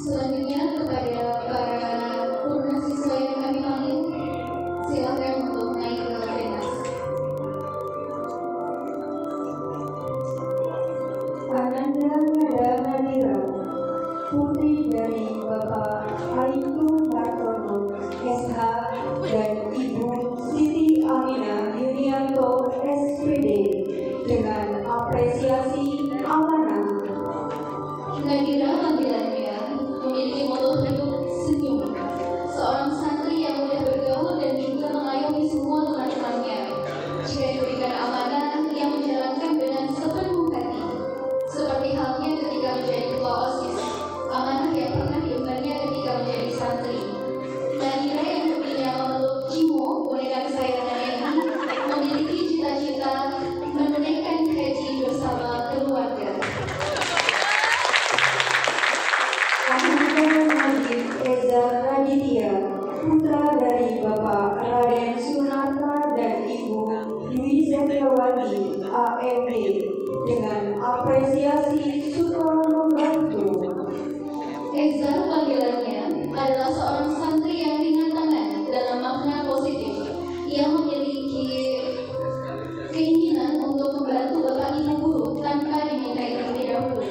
Selanjutnya kepada para purna siswa yang kami panggil, silakan untuk naik ke pentas. Ananda Nada Nadira, putri dari Bapak Aibtu Hartono, SH, dan Ibu Siti Aminah Yunianto, SPD, dengan apresiasi amanah. Nadira panggilannya memiliki moto hidup senyum, seorang santri yang mudah bergaul dan juga mengayomi semua teman-temannya. Jika diberikan amanah, yang menjalankan dengan sepenuh hati, seperti halnya ketika menjadi ketua OSIS, amanah yang pernah diembannya ketika menjadi santri. Nadira yang hobinya memeluk Cimo, boneka kesayangannya ini, memiliki cita-cita menunaikan haji bersama keluarga. Ananda Najib Eza Raditya, putra dari Bapak Raden Sunarta dan Ibu Dwi Setiawati, AMD, dengan apresiasi suka membantu. Eza panggilannya adalah seorang santri yang ringan tangan dalam makna positif. Ia memiliki keinginan untuk membantu Bapak Ibu guru tanpa dimintai terlebih dahulu.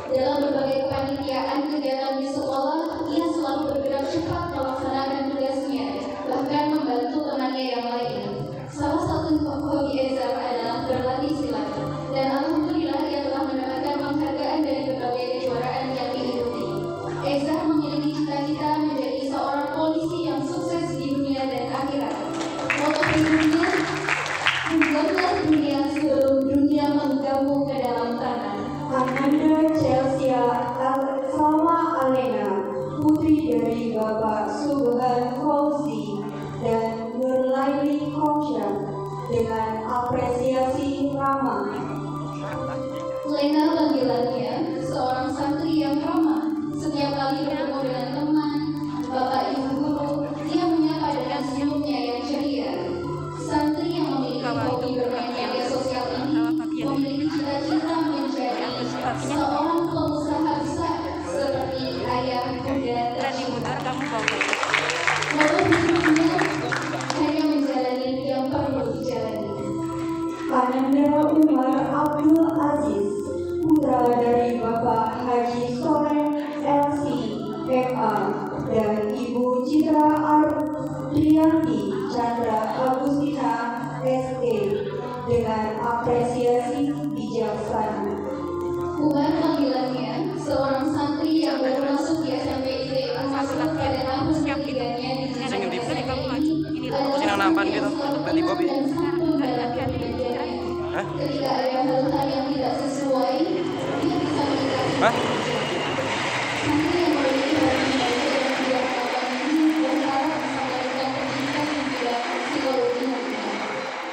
Dalam berbagai kepanitiaan kegiatan di sekolah, ia selalu bergerak cepat melaksanakan tugasnya, bahkan membantu temannya yang lain. Salah satu hobi Eza adalah berlatih silat, dan alhamdulillah ia telah mendapatkan penghargaan dari berbagai kejuaraan yang diikuti. Eza memiliki cita-cita menjadi seorang polisi yang sukses di dunia dan akhirat. Moto hidupnya, "Buatlah dunia sebelum dunia menggamu ke dalam tanah." Ananda Chelsea Salma Alena, putri dari Bapak Subhan Fauzi dan Nurlaini Komsyah, dengan apresiasi ramah. Lena panggilannya seorang santri yang ramah. Setiap kali bertemu dengan teman, bapak ibu guru, dia menyapa dengan senyumnya yang ceria. Santri yang memiliki hobi bermain media sosial ini memiliki cita-cita menjadi seorang pengusaha besar seperti ayah bunda tercinta. Moto hidupnya hanya menjalani yang perlu dijalani. Ananda Umar Abdul Aziz, putra dari Bapak Haji Soleh LC MA dan Ibu Citra Ardrianti Chandra Agustina SE, dengan apresiasi bijaksana. Umar panggilannya seorang santri yang baru masuk di SMP ITB Masuk pada tahun ketiganya di jenjang SMA ini adalah nampan gitu, ganti Bobby. dan santun dalam belajarnya. Ketika ada hal-hal yang tidak sesuai, dia bisa meningkatkan. Santri yang memiliki hati baik dan tidak melakukan ini berharap bisa melakukan pendidikan yang tidak psikologi nantinya.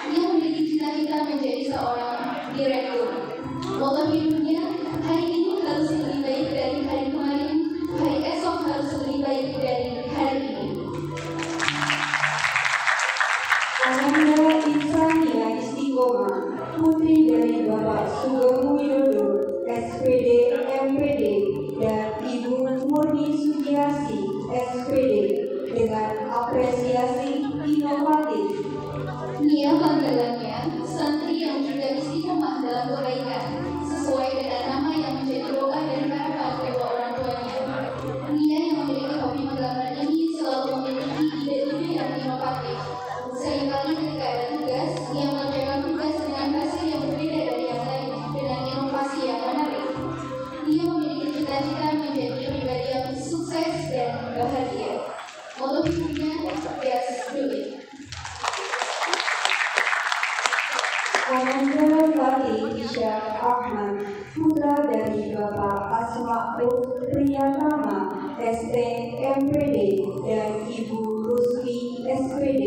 Dia memiliki cita-cita menjadi seorang direktur. Moto hidupnya, hari ini harus lebih baik dari hari kemarin, hari esok harus lebih baik dari hari ini. Ananda Insania Istiqomah, putri dari Bapak Sugeng Widodo, SPD MPD, dan Ibu Murni Sugiasi, SPD, dengan apresiasi inovatif. Nia panggilannya, santri yang juga istiqomah dalam kebaikan, sesuai dengan nama yang menjadi doa dan harapan kedua orang tuanya. Nia yang memiliki hobi menggambar ini selalu memiliki ide-ide yang inovatif. Seringkali ketika ada tugas, ia mengerjakan tugas dengan hasil yang berbeda dari yang lain, dengan inovasi yang menarik. Ia memiliki cita-cita menjadi pribadi yang sukses dan bahagia. Moto hidupnya, just do it. Ananda Fatih Syah Ahmad, putra dari Bapak Asma'ul Priyatama, ST MPD, dan Ibu Rusli SPD,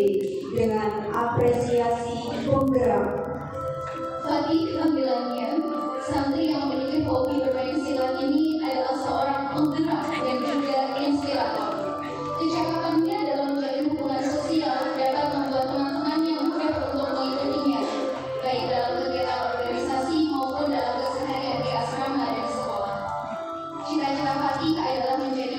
dengan apresiasi penggerak. Fatih panggilannya, santri yang memiliki hobi bermain silat ini adalah seorang penggerak dan juga inspirator. Kecakapannya dalam menjalin hubungan sosial dapat membuat teman-temannya mudah untuk mengikutinya, baik dalam kegiatan organisasi maupun dalam keseharian di asrama dan sekolah. Cita-cita Fatih adalah menjadi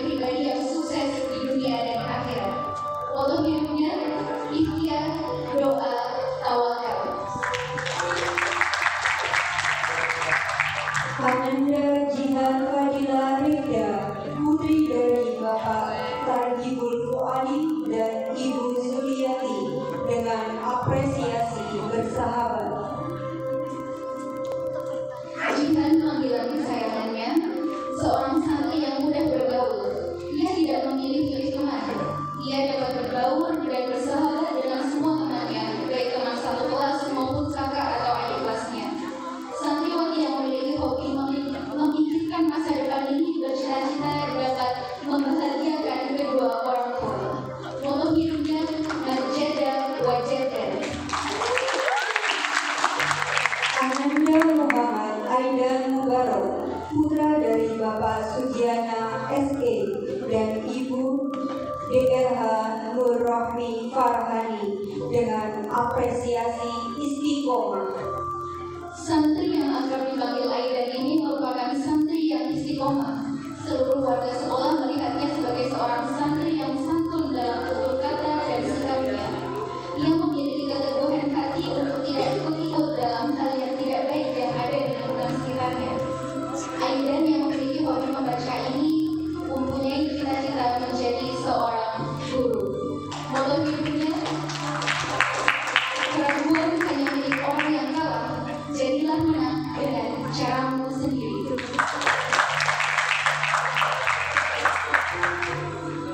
apresiasi istiqomah. Santri yang akrab dipanggil Aidan ini merupakan santri yang istiqomah. Seluruh warga sekolah melihatnya sebagai seorang santri yang santun dalam tutur kata dan sikapnya. Ia memiliki keteguhan hati untuk tidak ikut-ikut dalam hal yang tidak baik yang ada di lingkungan sekitarnya. Aidan yang memiliki hobi membaca ini mempunyai cita-cita menjadi seorang guru. Moto hidupnya, keraguan hanya milik orang yang kalah, jadilah menang dengan caramu sendiri.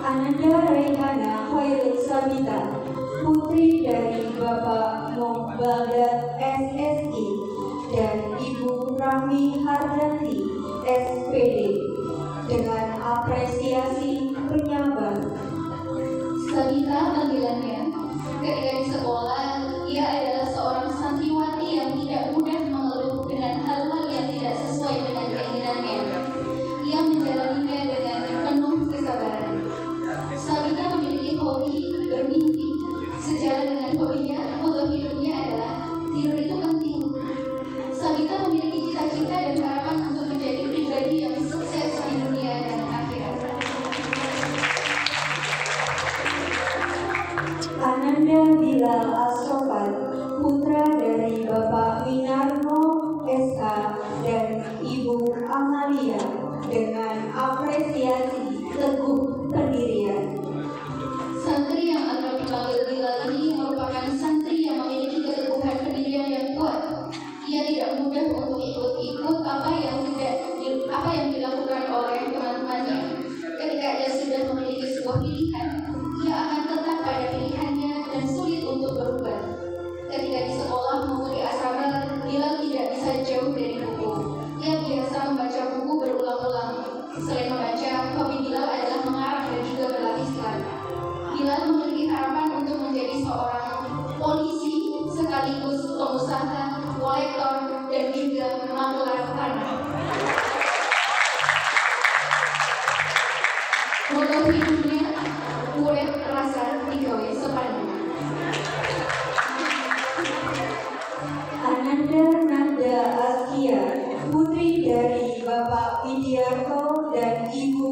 Ananda Raihana Khairul Sabita, putri dari Bapak Mubadat SSI dan Ibu Rahmi Hardanti SPD, dengan apresiasi penyabar. Sabita panggilannya. Ketika di sekolah, ia adalah seorang santriwati yang tidak mudah mengeluh dengan hal-hal yang tidak sesuai dengan keinginannya. Ia menjalaninya dengan penuh kesabaran. Sabita memiliki hobi bermimpi. Sejalan dengan hobinya, moto hidupnya adalah tidur itu penting. Sabita memiliki cita-cita dan harapan untuk menjadi pribadi yang sukses di dunia dan akhirat. Ananda Bilal Asrofan, putra dari Bapak Winarno SH dan Ibu Amalia, dengan apresiasi teguh pendirian. Santri yang akrab dipanggil Bilal ini merupakan santri yang memiliki keteguhan pendirian yang kuat. Ia tidak mudah untuk ikut-ikut apa yang dilakukan oleh teman-temannya. Ketika ia sudah memiliki sebuah pilihan, ia akan tetap pada pilihannya dan sulit untuk berubah. Ketika di sekolah maupun di asrama, Bilal tidak bisa jauh dari buku. Ia biasa membaca buku berulang-ulang. Selain membaca, hobi Bilal adalah mengarang dan juga berlatih silat. Bilal memiliki harapan untuk menjadi seorang polisi sekaligus pengusaha, kolektor, dan juga maklar tanah. Moto hidupnya, urip rasa digawe sepanjang. Ananda Nanda Askia, putri dari Bapak Widiarto dan Ibu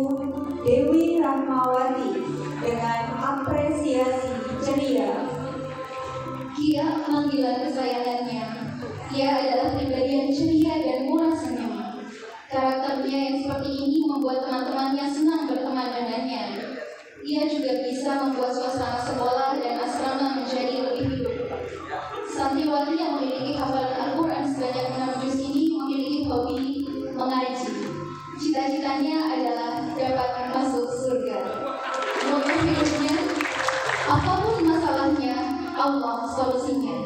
Dewi Rahmawati, dengan apresiasi ceria. Kia panggilan kesayangannya. Ia adalah pribadi yang ceria dan murah senyum. Karakternya yang seperti ini membuat teman-temannya senang berteman dengannya. Ia juga bisa membuat suasana sekolah dan asrama menjadi lebih hidup. Santriwati yang memiliki hafalan Al-Quran sebanyak 6 juz ini memiliki hobi mengaji. Cita-citanya adalah dapat masuk surga. Moto hidupnya, apapun masalahnya, Allah solusinya.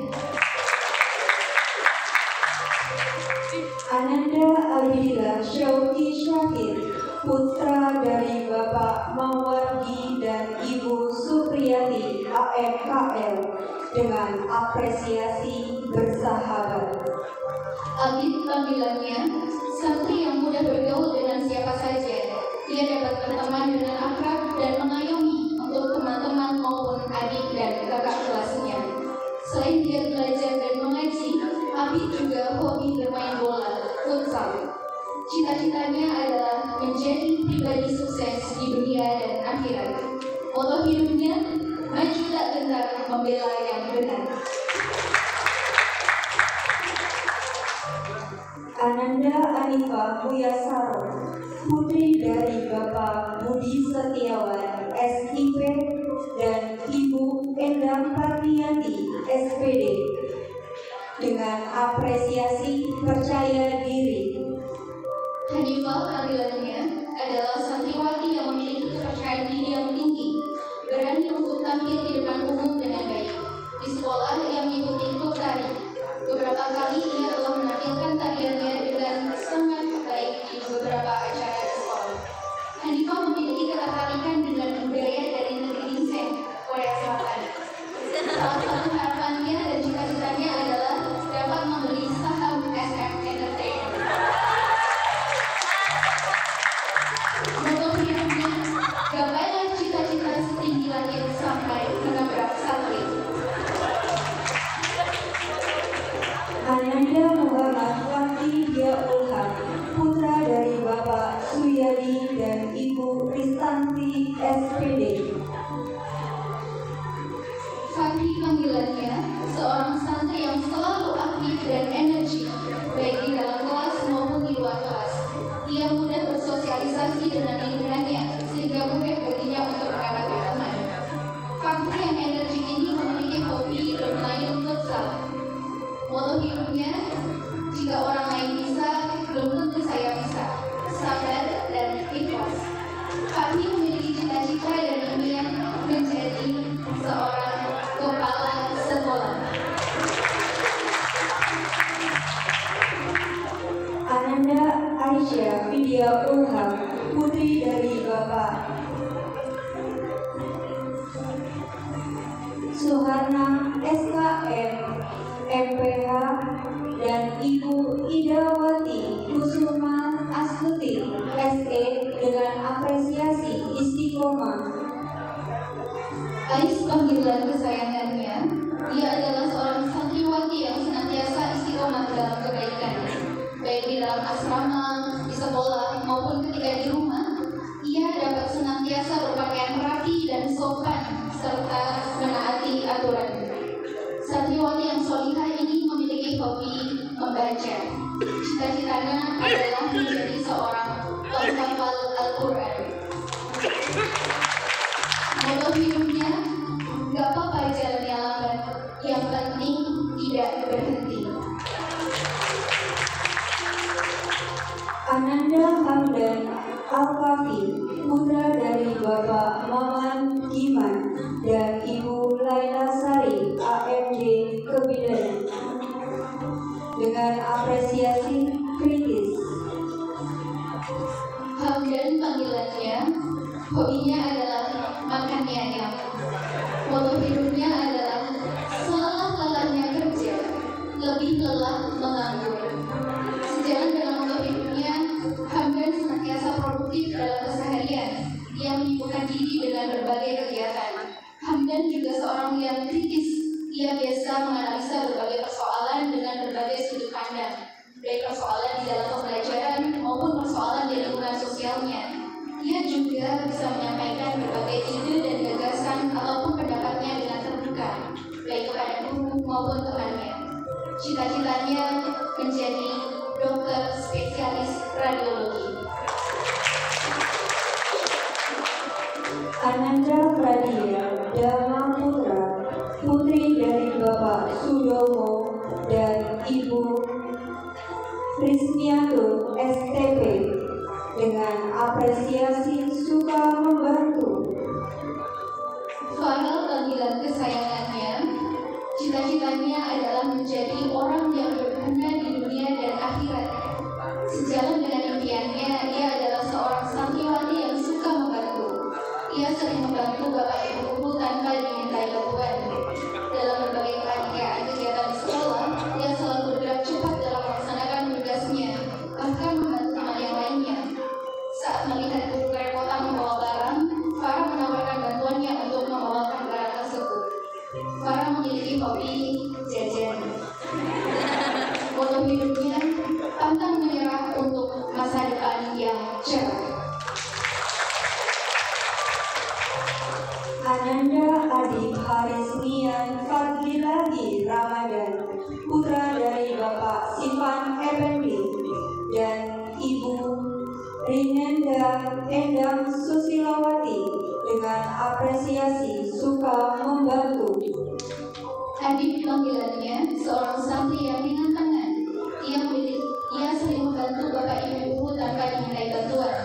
Ananda Abdillah Syauki Syakir, putra dari Bapak Mawardi dan Ibu Supriyati AMKL, dengan apresiasi bersahabat. Abid panggilannya, santri yang mudah bergaul dengan siapa saja. Ia dapat berteman dengan akrab dan mengayomi untuk teman-teman maupun adik dan kakak kelasnya. Selain dia belajar dan mengaji, Abid juga hobi bermain bola, futsal. Cita-citanya adalah menjadi pribadi sukses di dunia dan akhirat. Moto hidupnya, maju tak gentar membela yang benar. Ananda Anifah Muyasaro, putri dari Bapak Budi Setiawan SIP dan Ibu Endang Parmiati SPD, dengan apresiasi percaya diri. Hanifah panggilannya adalah santriwati yang memiliki kepercayaan diri yang tinggi, berani untuk tampil di depan umum dengan baik. Di sekolah ia mengikuti klub tari. Beberapa kali ia telah menampilkan tariannya dengan sangat baik di beberapa acara di sekolah. Hanifah Kristanti SPD. Fahri panggilannya seorang santri yang selalu aktif dan energi, baik di dalam kelas maupun di luar kelas. Ia mudah bersosialisasi dengan lingkungannya, sehingga mudah baginya untuk mendapatkan teman. Fahri yang energi ini memiliki hobi bermain futsal. Moto hidupnya, jika orang lain bisa, belum tentu saya bisa. Sabar dan ikhlas. Fahri memiliki cita-cita dan impian menjadi seorang kepala sekolah. Ananda Aisyah Vidya Ulham, putri dari Bapak Suharna SKM MPH dan Ibu Idawati Kusuma Astuti SE dengan apresiasi istiqomah. Ais panggilan kesayangannya, ia adalah seorang santriwati yang senantiasa istiqomah dalam kebaikan, baik di dalam asrama, di sekolah, maupun ketika di rumah. Ia dapat senantiasa berpakaian rapi dan sopan, serta menaati aturan. Santriwati yang solihah ini memiliki hobi membaca. Cita-citanya adalah menjadi seorang penghafal Al-Quran. Moto hidupnya, gak apa-apa jalannya lambat, yang penting tidak berhenti. Ananda Hamdan Al-Kafi, putra dari Bapak Maman Giman dan Ibu Laila Sari AMD Kebidanan dengan apresiasi kritis. Hamdan panggilannya, hobinya adalah makan mie ayam. Moto hidupnya adalah selelah-lelahnya kerja, lebih lelah menganggur. Sejalan dengan moto hidupnya, Hamdan senantiasa produktif dalam keseharian. Ia menyibukkan diri dengan berbagai kegiatan. Hamdan juga seorang yang kritis. Ia biasa menganalisa berbagai persoalan dengan berbagai sudut pandang, baik persoalan di dalam pembelajaran maupun persoalan di lingkungan sosialnya. Ia juga bisa menyampaikan berbagai ide dan gagasan ataupun pendapatnya dengan terbuka, baik kepada guru maupun temannya. Cita-citanya menjadi dokter spesialis radiologi. Ananda Pradia Dharma Putra, putri dari Bapak Sudomo dan Ibu Prisniatur STP dengan apresiasi suka membantu. Farel panggilan kesayangannya, cita-citanya adalah menjadi orang yang berguna di dunia dan akhirat. Sejalan dengan impiannya, ia adalah seorang santriwati yang suka membantu. Ia sering membantu bapak ibu guru tanpa dimintai bantuan. Dalam berbagai kepanitiaan kegiatan di sekolah, ia selalu bergerak cepat dalam melaksanakan tugasnya, bahkan membantu teman yang lainnya. Saat melihat guru kerepotan membawa barang, Farah menawarkan bantuannya untuk membawakan barang tersebut. Farah memiliki hobi jajan. Moto hidupnya, pantang menyerah untuk masa depan yang cerah. Ananda Adi Harismian Fadlilagi Ramadan, putra dari Bapak Sivan Effendi dan Ibu Rinenda Endang Susilawati dengan apresiasi suka membantu. Adib panggilannya, seorang santri yang ringan tangan. Ia sering membantu bapak ibu guru tanpa dimintai bantuan.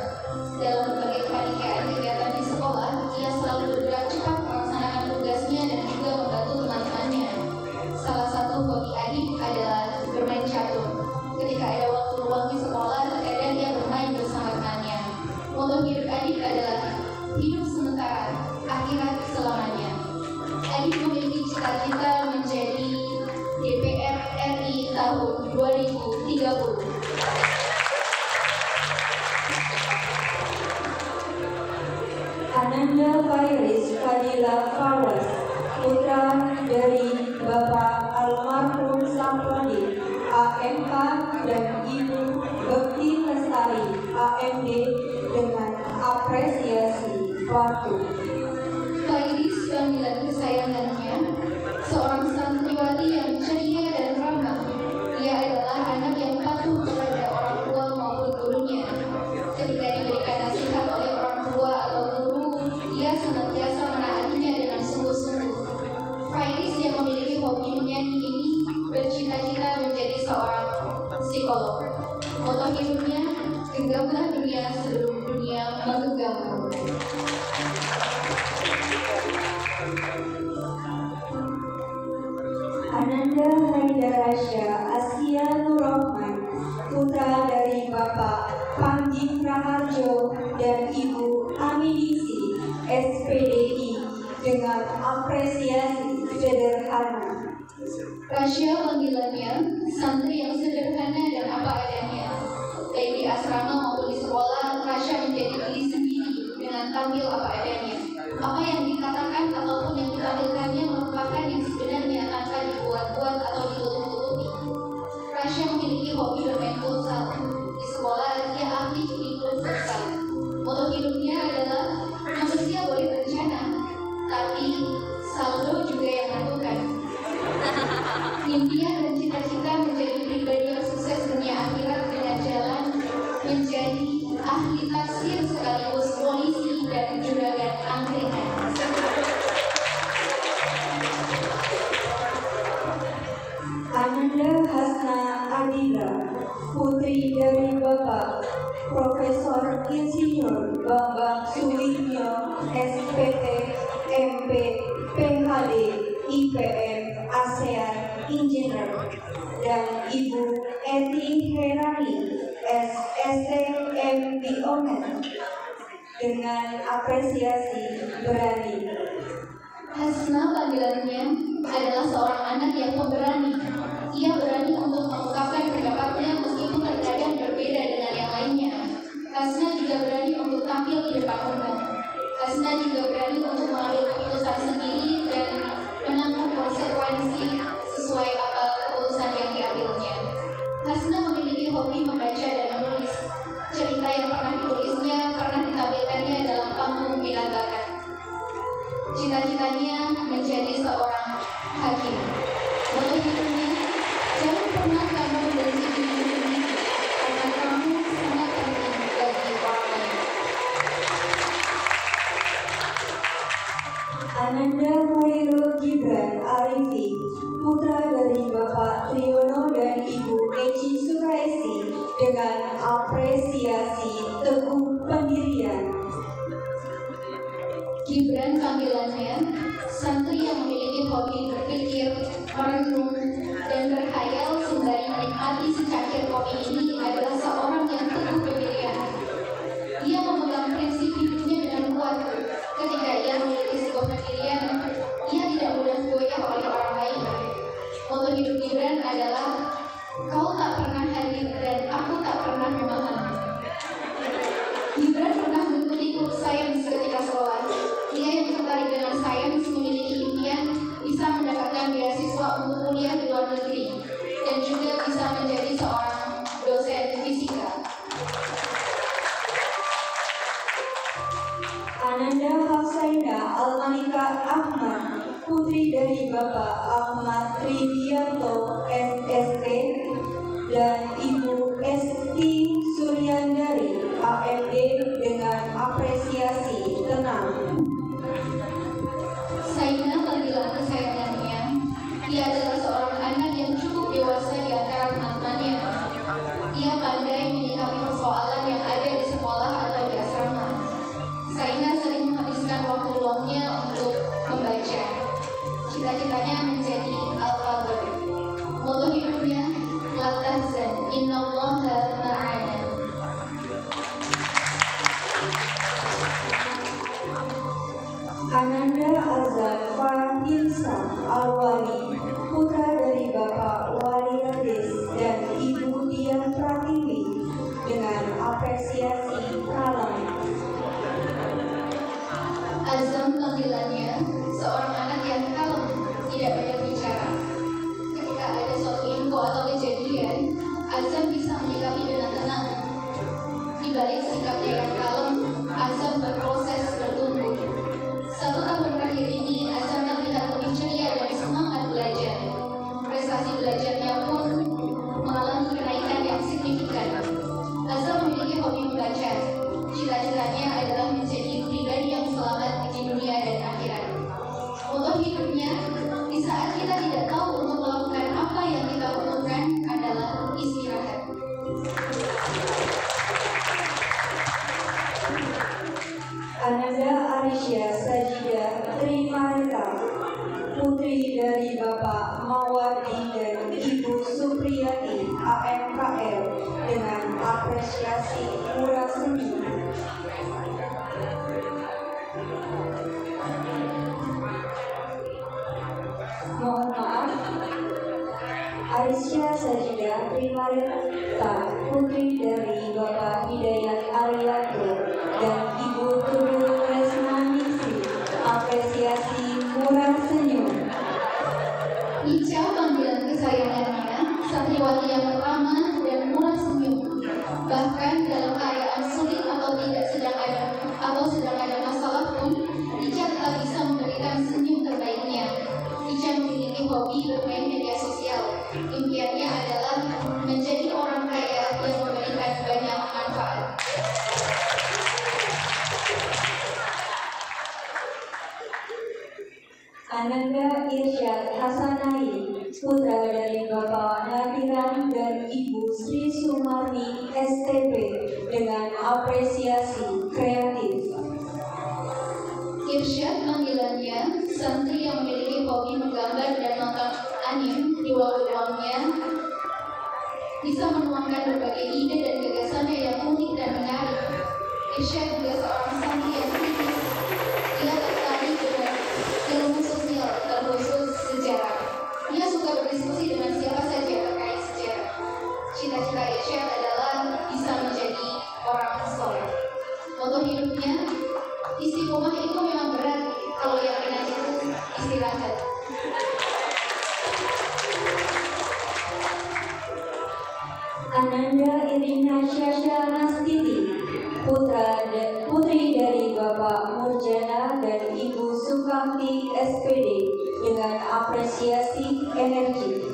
Dalam berbagai kepanitiaan kegiatan di sekolah, ia selalu bergerak cepat melaksanakan tugasnya dan juga membantu teman-temannya. Salah satu hobi Adib adalah bermain catur. Ketika ada waktu luang di sekolah, terkadang ia bermain bersama temannya. Moto hidup Adib adalah hidup sementara, akhirat selamanya. Adib memiliki cita-cita menjadi DPR RI tahun 2030. Ananda Fairis Fadila Fawaz, putra dari Bapak Almarhum Sampodi AMK dan Ibu Bekti Lestari AMD dengan apresiasi waktu. Fairis, panggilan kesayangannya, seorang santriwati yang ceria dan ramah. Ia adalah anak yang patuh kepada orang tua maupun gurunya. Ketika diberikan nasihat oleh orang tua atau guru, ia senantiasa menaatinya dengan sungguh-sungguh. Fairis yang memiliki hobi menyanyi ini bercita-cita menjadi seorang psikolog. Moto hidupnya, genggamlah dunia sebelum dunia menggenggammu. Ananda Haidarasya Askia Nurrohman, putra dari Bapak Pangging Raharjo dan Ibu Aminisi, SPDI, dengan apresiasi sederhana. Rasya panggilannya, santri yang sederhana dan apa adanya. Baik di asrama maupun di sekolah, Rasya menjadi diri sendiri dengan tampil apa adanya. Apa yang dikatakan ataupun yang ditampilkannya merupakan yang sebenarnya tanpa dibuat-buat atau ditutup-tutupi. Rasya memiliki hobi bermain futsal. Di sekolah, ia aktif di klub futsal. Moto hidupnya adalah manusia boleh berencana, tapi saldo juga yang menentukan. Impian dan cita-cita menjadi pribadi yang sukses dunia akhirat dengan jalan menjadi ahli tafsir sekaligus polisi dan juragan angkringan. Ananda Hasna Adila, putri dari Bapak Profesor Insinyur Bambang Suwityo, SPT, MP, PhD, IPM, ASEAN, Engineer, dan Ibu Eti Herani, SSM Biomed, dengan apresiasi berani. Hasna panggilannya adalah seorang anak yang pemberani. Ia berani untuk mengungkapkan pendapatnya meskipun terkadang berbeda dengan yang lainnya. Hasna juga berani untuk tampil di depan umum. Hasna juga berani untuk mengambil keputusan sendiri dan menanggung konsekuensi sesuai apa keputusan yang diambilnya. Hasna memiliki hobi membaca dan menulis. Cerita yang pernah ditulisnya pernah ditampilkannya dalam panggung minat bakat. Cita-citanya menjadi seorang hakim. Moto hidupnya, jangan pernah kamu membenci diri sendiri karena kamu sangat penting bagi orang lain. Ananda Khairul Gibran Arifi, putra dari Bapak Triyono dan Ibu Eci Suraisi, dengan apresiasi teguh pendirian. Gibran panggilannya, santri yang memiliki hobi berpikir, merenung, dan berkhayal sembari menikmati secangkir kopi ini adalah seorang yang teguh pendirian. Ia memegang prinsip hidupnya dengan kuat. Ketika ia memiliki sebuah pendirian, ia tidak mudah goyah oleh orang lain. Moto hidup Gibran adalah, kau tak pernah hadir dan aku tak pernah memahami. Gibran pernah mengikuti klub sains ketika sekolah. Dia yang tertarik dengan sains memiliki impian bisa mendapatkan beasiswa untuk kuliah di luar negeri dan juga bisa menjadi seorang dosen fisika. Ananda Hafsaina Almanika Ahmad, putri dari Bapak Ahmad Tridianto, SST, dan Ibu Esti Suryandari, AMD, dengan apresiasi tenang. Saina panggilan kesayangannya, ia adalah seorang anak yang cukup dewasa di antara teman-temannya. Ia pandai menyikapi persoalan yang ada di sekolah atau di asrama. Saina sering menghabiskan waktu luangnya untuk membaca. Cita-citanya menjadi alfabet. Moto hidupnya, latazan Trimareta, putri dari Bapak Hidayat Arianto dan Ibu Tudu Lesmaningsi, apresiasi murah senyum. Ica panggilan kesayangannya, santriwati yang ramah dan murah senyum. Bahkan dalam keadaan sulit atau sedang ada masalah pun, Ica tetap bisa memberikan senyum terbaiknya. Ica memiliki hobi bermain media sosial. Impiannya adalah menjadi orang kaya yang memberikan banyak manfaat. Ananda Irsyad Hasanai, putra dari Bapak Nadiran dan Ibu Sri Sumarni STP, dengan apresiasi kreatif. Irsyad panggilannya, santri yang memiliki hobi menggambar dan nonton anime. Di waktu luangnya bisa menuangkan berbagai ide dan gagasannya yang unik dan menarik. Irsyad juga seorang santri yang kritis. Ia tertarik dengan ilmu sosial, terkhusus sejarah. Ia suka berdiskusi dengan siapa saja terkait sejarah. Cita-cita Irsyad adalah bisa menjadi orang soleh. Moto hidupnya, istiqomah itu memang berat, kalau yang ringan itu istirahat. Ananda Irina Syasha Nastiti, putri dari Bapak Murjana dan Ibu Sukamti SPD, dengan apresiasi energi.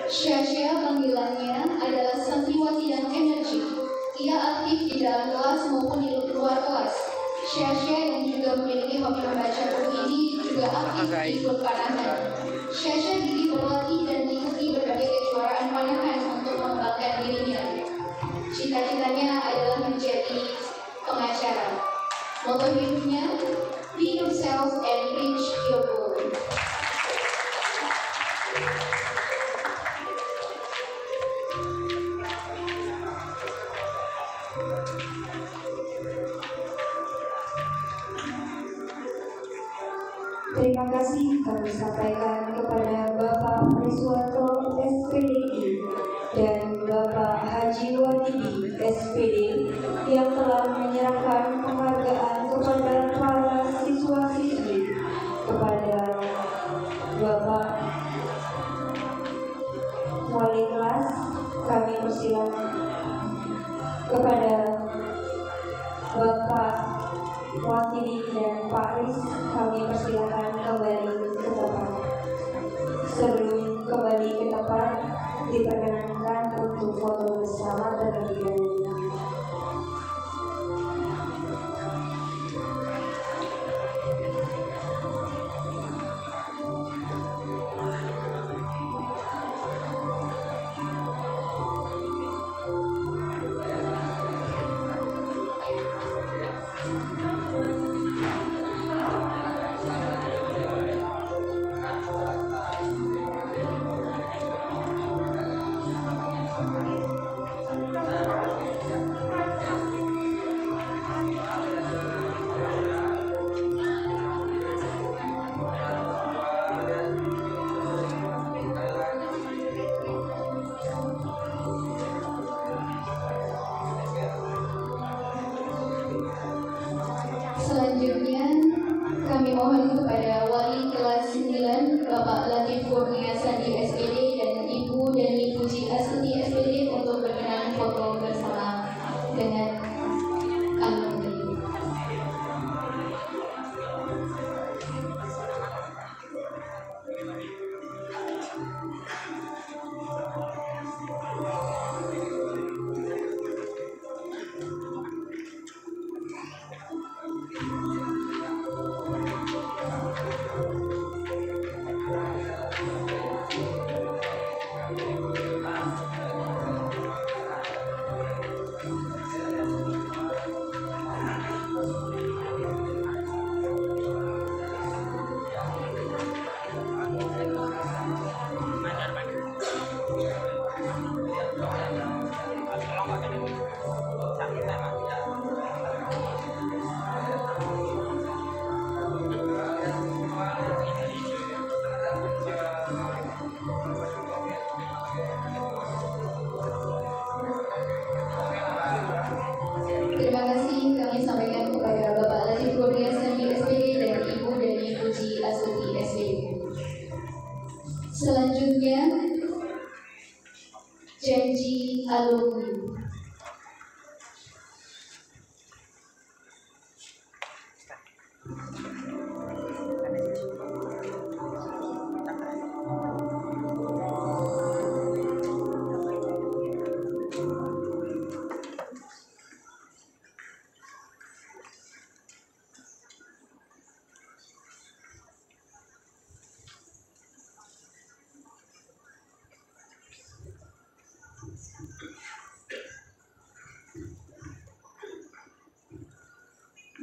Syasha panggilannya adalah santriwati yang energi. Ia aktif di dalam kelas maupun di luar kelas. Syasha yang juga memiliki hobi membaca buku ini juga aktif ikut panahan. Syasha gigih berlatih dan mengikuti berbagai kejuaraan panahan untuk mengembangkan dirinya. Cita-citanya adalah menjadi pengacara. Moto hidupnya, be yourself and reach your goal. Terima kasih kami sampaikan kepada Bapak Riswanto SPDI dan Bapak Haji Wadidi SPD yang telah menyerahkan penghargaan kepada para siswa-siswi. Kepada Bapak Wali kelas kami persilakan. Kepada Bapak Wakili dan Pak Riz kami persilakan kembali ke tempat. Sebelum kembali ke tempat, diperkenankan untuk foto bersama terlebih dahulu.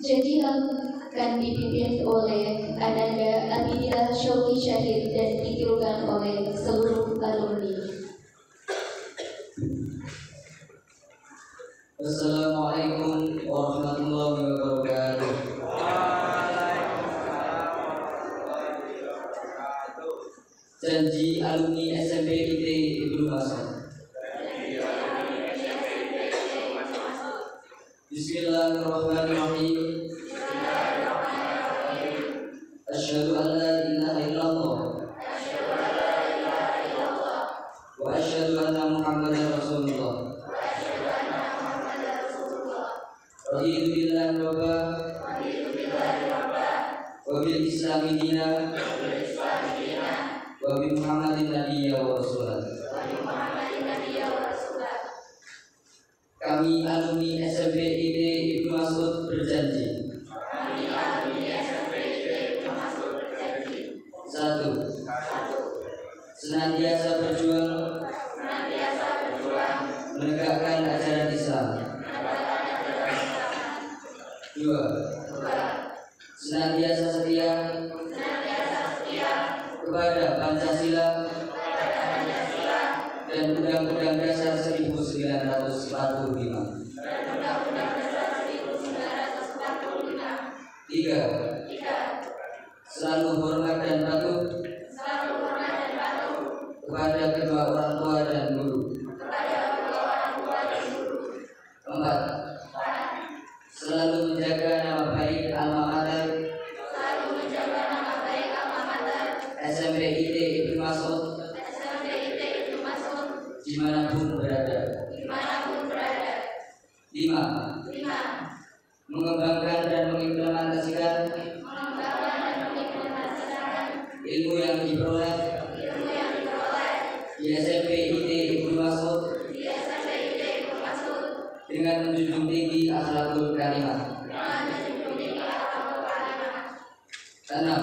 Janji akan dipimpin oleh Ananda Abidillah Syauqi Syahid dan ditirukan oleh seluruh alumni. Assalamualaikum warahmatullahi wabarakatuh. Janji alumni SMP IT Ibnu Mas'ud. Bismillahirrahmanirrahim. Asyhadu an la ilaha illallah wa asyhadu anna Muhammadar Rasulullah. Raditu billahi rabba wa bil islami dina wa bi Muhammadin nabiyya wa rasulah. Kami alumni SMP IT Ibnu Mas'ud berjanji. Satu, senantiasa berjuang menegakkan ajaran Islam. Dua, senantiasa setia kepada Pancasila dan Undang-Undang Dasar 1945. Tiga, selalu hormat dan patuh kepada kedua orang tua dan guru. Empat, selalu menjaga nama baik alma mater SMP IT Ibnu Mas'ud dimanapun berada. Lima, mengembangkan dan mengimplementasikan ilmu yang diperoleh di SMP IT Ibnu Mas'ud dengan menjunjung tinggi akhlakul karimah. Enam,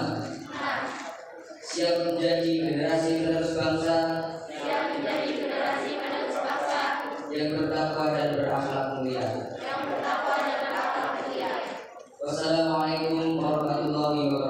siap menjadi generasi penerus bangsa yang bertakwa dan berakhlak mulia. Wassalamualaikum warahmatullahi wabarakatuh.